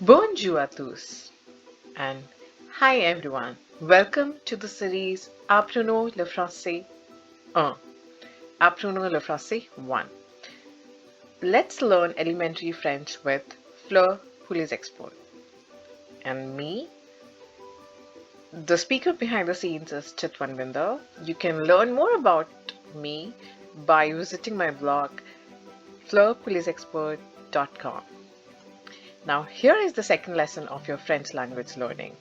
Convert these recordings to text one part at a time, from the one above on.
Bonjour à tous and hi everyone. Welcome to the series Apprenons le Français 1. Apprenons le Français 1. Let's learn elementary French with Fleur who les expert. And me, the speaker behind the scenes is Chitwanvinder. You can learn more about me by visiting my blog fleurpoulesexpert.com. Now here is the second lesson of your French language learning.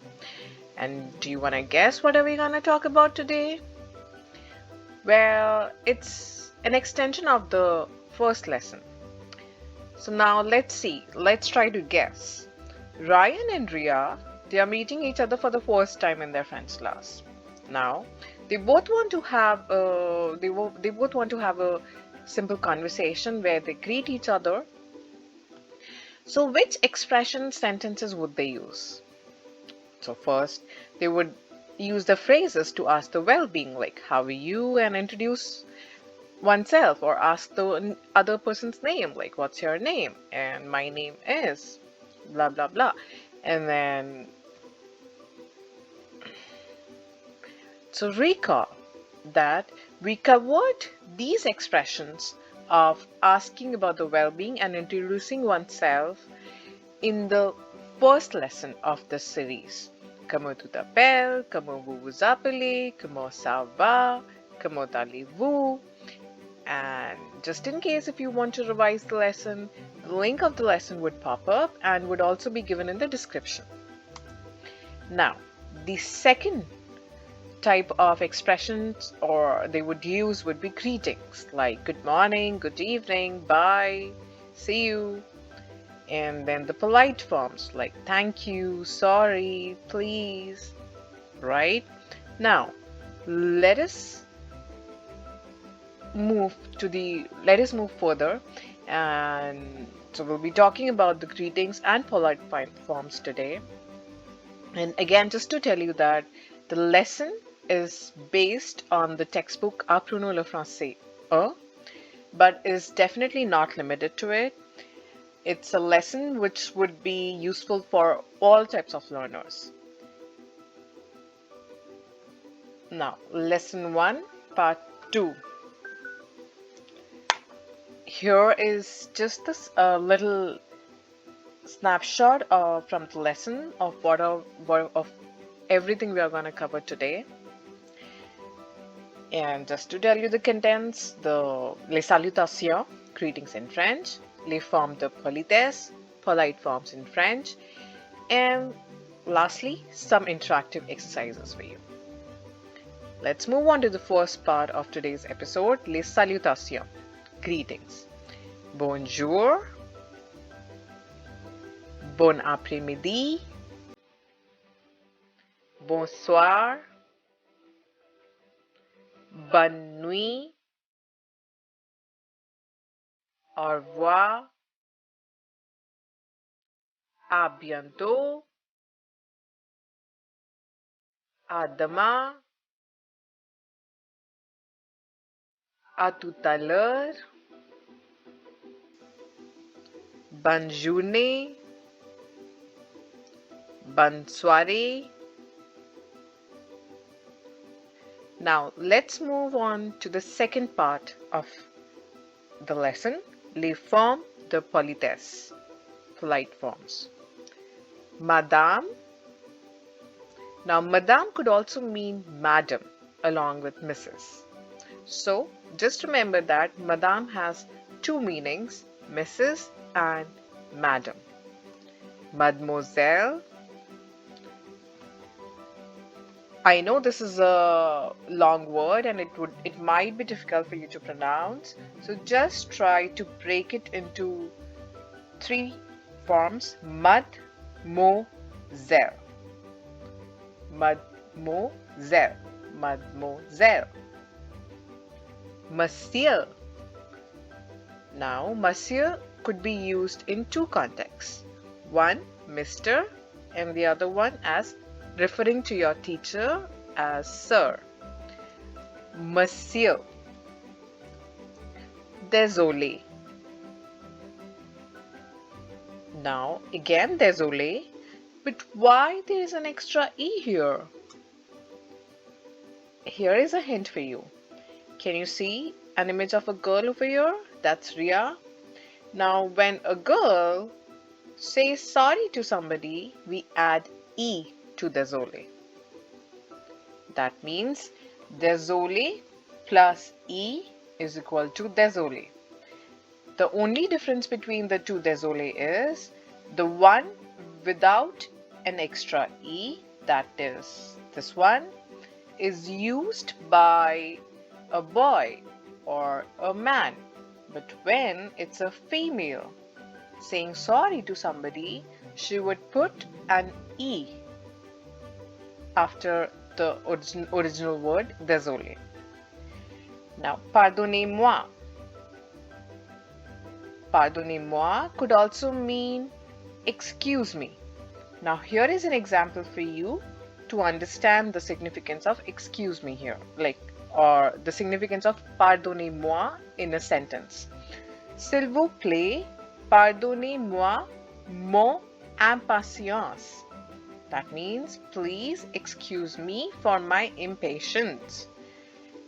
And do you want to guess what are we going to talk about today? Well, it's an extension of the first lesson. So now let's see. Let's try to guess. Ryan and Ria, they are meeting each other for the first time in their French class. Now, they both want to have a simple conversation where they greet each other. So which expression sentences would they use? So first, they would use the phrases to ask the well-being, like how are you, and introduce oneself, or ask the other person's name, like what's your name, and my name is blah blah blah. And then, so recall that we covered these expressions of asking about the well-being and introducing oneself in the first lesson of this series. Comment tu t'appelles? Comment vous vous appelez? Comment ça va? Comment allez-vous? And just in case if you want to revise the lesson, the link of the lesson would pop up and would also be given in the description. Now, the second type of expressions or they would use would be greetings, like good morning, good evening, bye, see you. And then the polite forms like thank you, sorry, please, right? Now, let us move further, and so we'll be talking about the greetings and polite forms today. And again, just to tell you that the lesson is based on the textbook Apprenons le Français 1, but is definitely not limited to it. It's a lesson which would be useful for all types of learners. Now, lesson 1, part 2. Here is just this little snapshot from the lesson of of everything we are going to cover today. And just to tell you the contents, les salutations, greetings in French, les formes de politesse, polite forms in French, and lastly, some interactive exercises for you. Let's move on to the first part of today's episode, les salutations, greetings. Bonjour, bon après-midi, bonsoir, bonne nuit, au revoir, à bientôt, à demain, à tout à l'heure, bonne journée, bonne soirée. Now let's move on to the second part of the lesson, les formes de politesse, polite forms. Madame. Now madame could also mean madam along with Mrs. So just remember that madame has two meanings, Mrs. and madam. Mademoiselle. I know this is a long word and it might be difficult for you to pronounce, so just try to break it into three forms. Mademoiselle, mademoiselle, mademoiselle. Monsieur. Now, monsieur could be used in two contexts. One, Mr., and the other one as referring to your teacher as sir. Monsieur. Désolé. Now again désolé, but why there is an extra E here? Here is a hint for you. Can you see an image of a girl over here? That's Ria. Now when a girl says sorry to somebody, we add E to désolé. That means désolé plus E is equal to désolé. The only difference between the two désolé is the one without an extra E, that is this one, is used by a boy or a man. But when it's a female saying sorry to somebody, she would put an E after the original word désolé. Now, pardonnez-moi. Pardonnez-moi could also mean excuse me. Now, here is an example for you to understand the significance of excuse me here, or the significance of pardonnez-moi in a sentence. S'il vous plaît, pardonnez-moi mon impatience. That means, please excuse me for my impatience.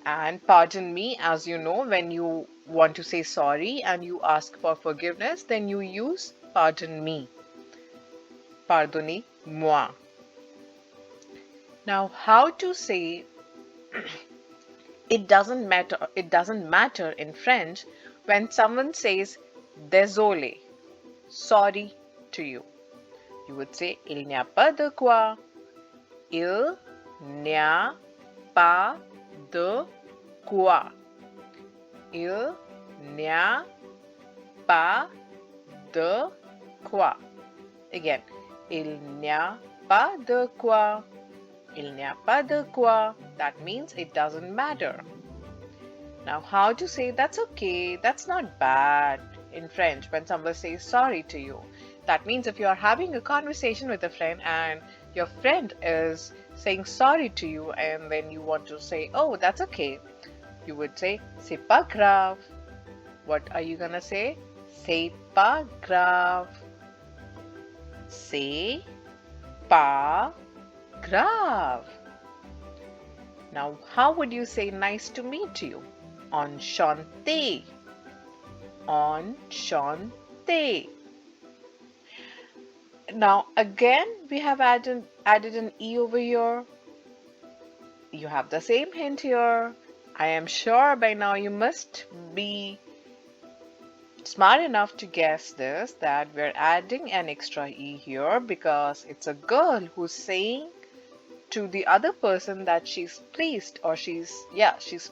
And pardon me, as you know, when you want to say sorry and you ask for forgiveness, then you use pardon me. Pardonnez-moi. Now, how to say it doesn't matter in French when someone says désolé, sorry to you. You would say il n'y a pas de quoi. Il n'y a pas de quoi. Il n'y a pas de quoi. Again, il n'y a pas de quoi. Il n'y a pas de quoi. That means it doesn't matter. Now, how to say that's okay, that's not bad in French when someone says sorry to you? That means if you are having a conversation with a friend and your friend is saying sorry to you and then you want to say, oh, that's okay, you would say, c'est pas grave. What are you gonna say? C'est pas grave. C'est pas grave. Now, how would you say nice to meet you? Enchanté. Enchanté. Now, again, we have added an E over here. You have the same hint here. I am sure by now you must be smart enough to guess this, that we're adding an extra E here because it's a girl who's saying to the other person that she's pleased, or she's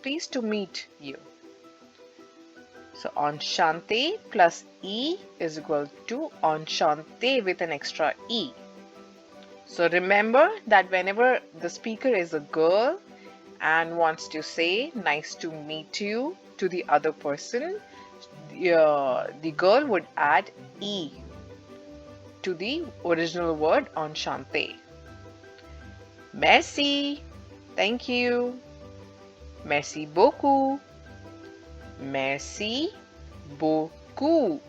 pleased to meet you. So enchanté plus E is equal to enchanté with an extra E. So remember that whenever the speaker is a girl and wants to say nice to meet you to the other person, the girl would add E to the original word enchanté. Merci. Thank you. Merci beaucoup. Merci beaucoup.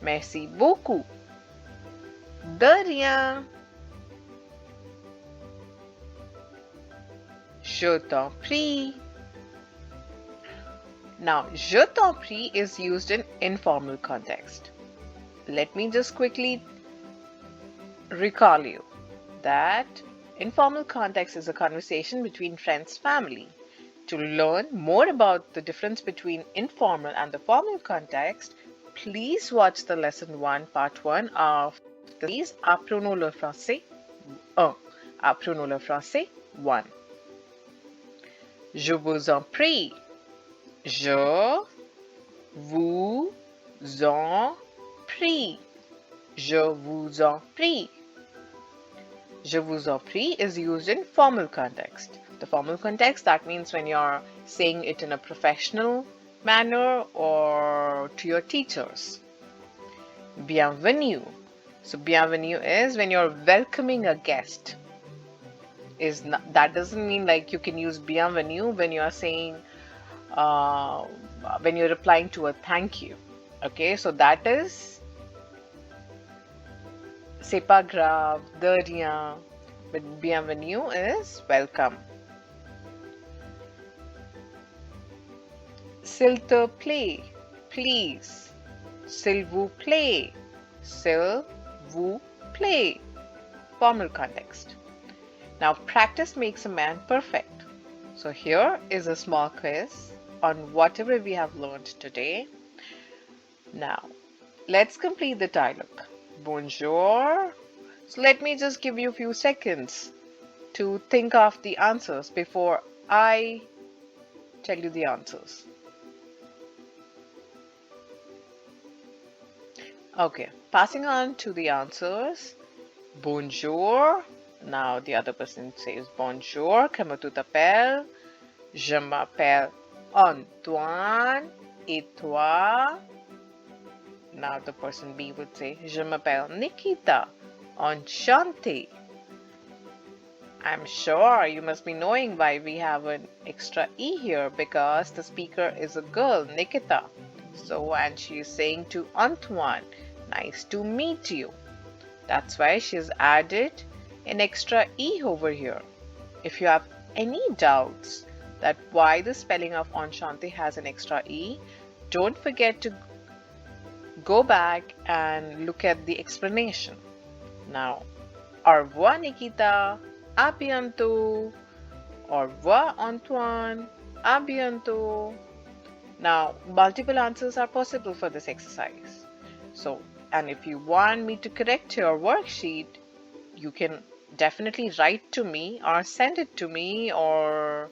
Merci beaucoup. De rien. Je t'en prie. Now, je t'en prie is used in informal context. Let me just quickly recall you that informal context is a conversation between friends, family. To learn more about the difference between informal and the formal context, please watch the lesson 1, part 1 of the series Apprenons le Français 1. Apprenons le Français 1. Je vous en prie. Je vous en prie. Je vous en prie. Je vous en prie is used in formal context. The formal context, that means when you're saying it in a professional manner or to your teachers. Bienvenue. So bienvenue is when you're welcoming a guest. That doesn't mean like you can use bienvenue when you're saying when you're replying to a thank you. Okay, so that is C'est pas grave, de rien. But bienvenue is welcome. S'il te plaît, please. S'il vous plaît, s'il vous plaît. Formal context. Now practice makes a man perfect. So here is a small quiz on whatever we have learned today. Now let's complete the dialogue. Bonjour. So let me just give you a few seconds to think of the answers before I tell you the answers. Okay, passing on to the answers. Bonjour. Now the other person says bonjour. Comment tu t'appelles? Je m'appelle Antoine. Et toi? Now the person B would say je m'appelle Nikita. Enchanté. I'm sure you must be knowing why we have an extra E here, because the speaker is a girl, Nikita. So, and she is saying to Antoine, nice to meet you. That's why she's added an extra E over here. If you have any doubts that why the spelling of Enchanté has an extra E, don't forget to go back and look at the explanation. Now, au revoir Nikita, à bientôt. Au revoir Antoine, à bientôt. Now, multiple answers are possible for this exercise. So, and if you want me to correct your worksheet, you can definitely write to me or send it to me, or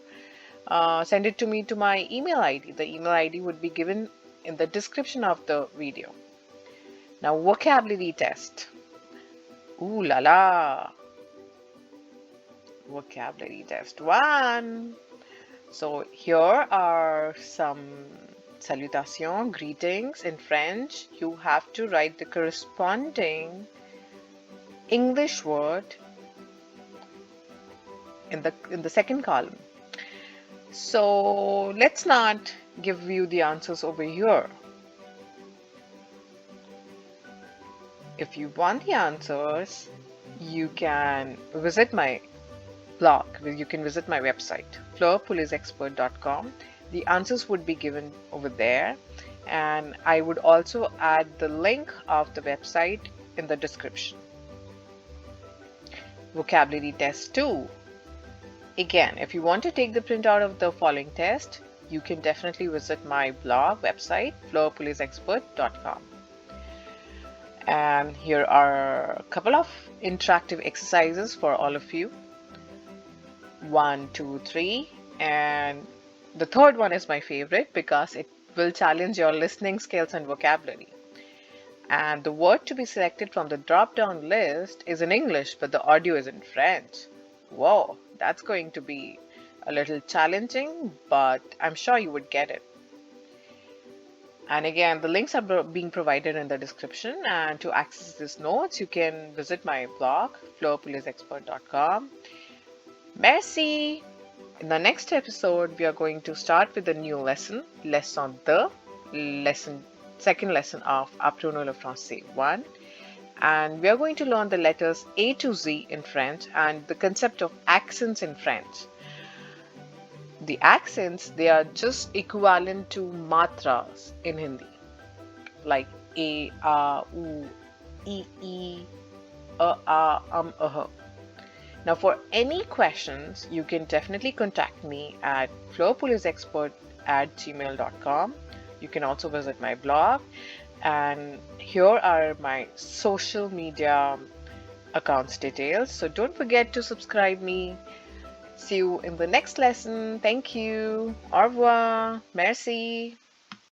send it to me to my email ID. The email ID would be given in the description of the video. Now, vocabulary test. Ooh la la. Vocabulary test 1. So here are some salutations, greetings in French. You have to write the corresponding English word in the second column. So let's not give you the answers over here. If you want the answers, you can visit my blog. You can visit my website, fleurpolisexpert.com. The answers would be given over there, and I would also add the link of the website in the description. Vocabulary test 2. Again, if you want to take the printout of the following test, you can definitely visit my blog website, fleurpolisexpert.com. And here are a couple of interactive exercises for all of you. 1, 2, 3, and the third one is my favorite because it will challenge your listening skills and vocabulary. And the word to be selected from the drop-down list is in English, but the audio is in French. Whoa, that's going to be a little challenging, but I'm sure you would get it. And again, the links are being provided in the description, and to access these notes, you can visit my blog, fleurpolisexpert.com. Merci! In the next episode, we are going to start with a new lesson, Leçon 2, second lesson of Apprenons le Français 1. And we are going to learn the letters A to Z in French and the concept of accents in French. The accents, they are just equivalent to matras in Hindi, like A, A, U, E, A. Now, for any questions, you can definitely contact me at fleurpolisexpert@gmail.com. You can also visit my blog, and here are my social media accounts details. So don't forget to subscribe me. See you in the next lesson. Thank you. Au revoir. Merci.